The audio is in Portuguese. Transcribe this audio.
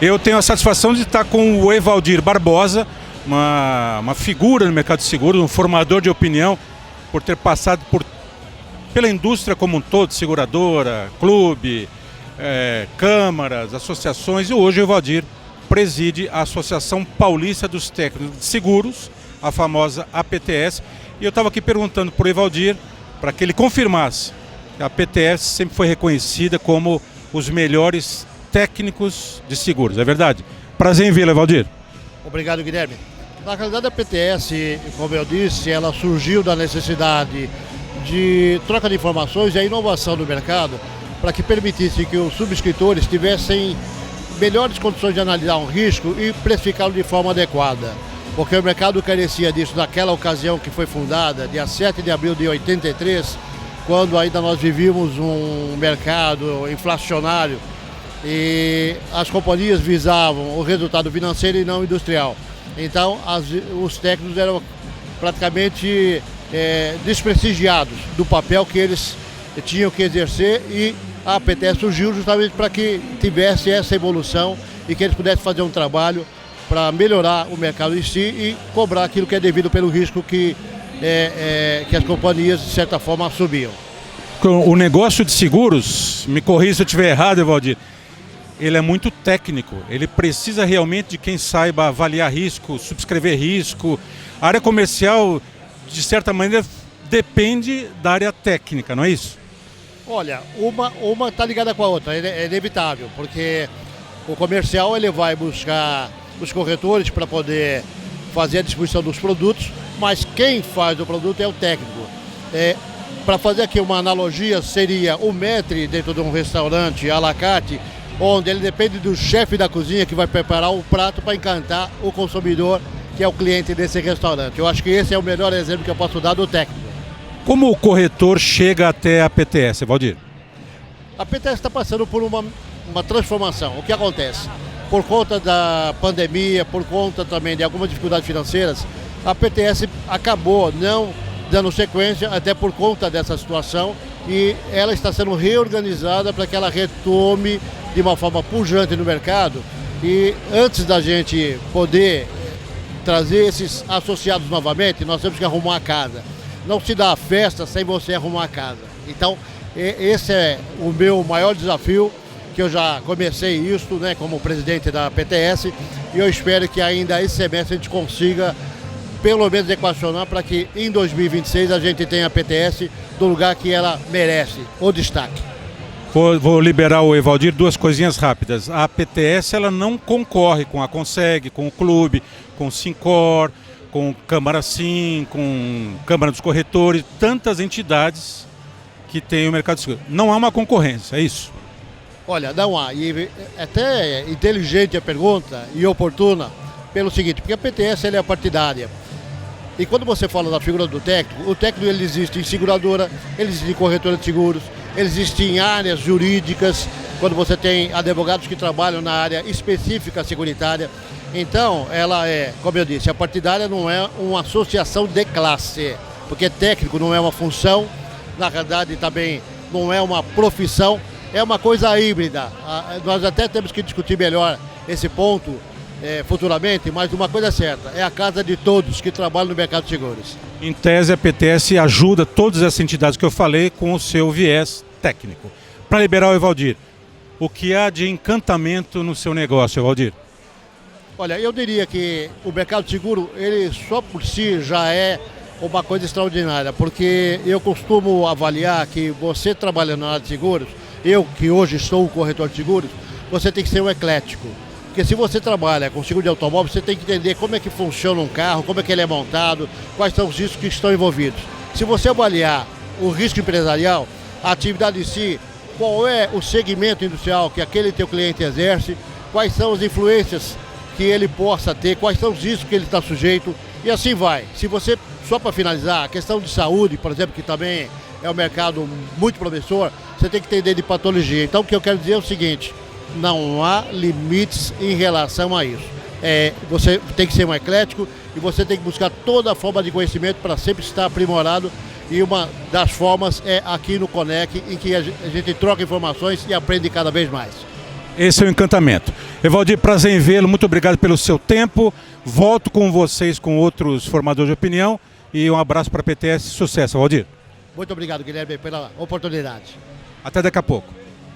Eu tenho a satisfação de estar com o Evaldir Barbosa, uma figura no mercado de seguros, um formador de opinião, por ter passado pela indústria como um todo, seguradora, clube, câmaras, associações, e hoje o Evaldir preside a Associação Paulista dos Técnicos de Seguros, a famosa APTS, e eu estava aqui perguntando para o Evaldir, para que ele confirmasse que a APTS sempre foi reconhecida como os melhores técnicos de seguros, é verdade? Prazer em vê-lo, Evaldir. Obrigado, Guilherme. Na realidade, a PTS, como eu disse, ela surgiu da necessidade de troca de informações e a inovação do mercado para que permitisse que os subscritores tivessem melhores condições de analisar um risco e precificá-lo de forma adequada. Porque o mercado carecia disso naquela ocasião que foi fundada, dia 7 de abril de 83, quando ainda nós vivíamos um mercado inflacionário e as companhias visavam o resultado financeiro e não industrial. Então, os técnicos eram praticamente desprestigiados do papel que eles tinham que exercer, e a APTS surgiu justamente para que tivesse essa evolução e que eles pudessem fazer um trabalho para melhorar o mercado em si e cobrar aquilo que é devido pelo risco que as companhias, de certa forma, assumiam. O negócio de seguros, me corrija se eu estiver errado, Evaldir, ele é muito técnico, ele precisa realmente de quem saiba avaliar risco, subscrever risco. A área comercial, de certa maneira, depende da área técnica, não é isso? Olha, uma está ligada com a outra, é inevitável, porque o comercial ele vai buscar os corretores para poder fazer a distribuição dos produtos, mas quem faz o produto é o técnico. Para fazer aqui uma analogia, seria o maître dentro de um restaurante à la carte, onde ele depende do chefe da cozinha que vai preparar o prato para encantar o consumidor, que é o cliente desse restaurante. Eu acho que esse é o melhor exemplo que eu posso dar do técnico. Como o corretor chega até a PTS, Evaldir? A PTS está passando por uma transformação. O que acontece? Por conta da pandemia, por conta também de algumas dificuldades financeiras, a PTS acabou não dando sequência, até por conta dessa situação, e ela está sendo reorganizada para que ela retome de uma forma pujante no mercado. E antes da gente poder trazer esses associados novamente, nós temos que arrumar a casa. Não se dá a festa sem você arrumar a casa. Então, esse é o meu maior desafio, que eu já comecei isso, né, como presidente da PTS, e eu espero que ainda esse semestre a gente consiga pelo menos equacionar para que em 2026 a gente tenha a PTS do lugar que ela merece, o destaque. Vou liberar o Evaldir, duas coisinhas rápidas. A PTS ela não concorre com a Conseg, com o Clube, com o Sincor, com Câmara Sim, com Câmara dos Corretores, tantas entidades que tem o mercado de seguros. Não há uma concorrência, é isso? Olha, não há. E até inteligente a pergunta e oportuna pelo seguinte, porque a PTS ela é partidária. E quando você fala da figura do técnico, o técnico ele existe em seguradora, ele existe em corretora de seguros, ele existe em áreas jurídicas, quando você tem advogados que trabalham na área específica securitária. Então, ela é, como eu disse, a partidária não é uma associação de classe, porque técnico não é uma função, na verdade também não é uma profissão, é uma coisa híbrida. Nós até temos que discutir melhor esse ponto futuramente, mas uma coisa é certa, é a casa de todos que trabalham no mercado de seguros. Em tese, a PTS ajuda todas essas entidades que eu falei com o seu viés técnico. Para liberar o Evaldir, o que há de encantamento no seu negócio, Evaldir? Olha, eu diria que o mercado de seguro, ele só por si já é uma coisa extraordinária, porque eu costumo avaliar que você trabalhando na área de seguros, eu que hoje sou um corretor de seguros, você tem que ser um eclético. Porque se você trabalha com seguro de automóvel, você tem que entender como é que funciona um carro, como é que ele é montado, quais são os riscos que estão envolvidos. Se você avaliar o risco empresarial, a atividade em si, qual é o segmento industrial que aquele teu cliente exerce, quais são as influências que ele possa ter, quais são os riscos que ele está sujeito, e assim vai. Se você, só para finalizar, a questão de saúde, por exemplo, que também é um mercado muito promissor, você tem que entender de patologia. Então o que eu quero dizer é o seguinte, não há limites em relação a isso. Você tem que ser um eclético e você tem que buscar toda a forma de conhecimento para sempre estar aprimorado, e uma das formas é aqui no Conec, em que a gente troca informações e aprende cada vez mais. Esse é o encantamento. Evaldir, prazer em vê-lo, muito obrigado pelo seu tempo. Volto com vocês com outros formadores de opinião e um abraço para a PTS. Sucesso, Evaldir. Muito obrigado, Guilherme, pela oportunidade. Até daqui a pouco.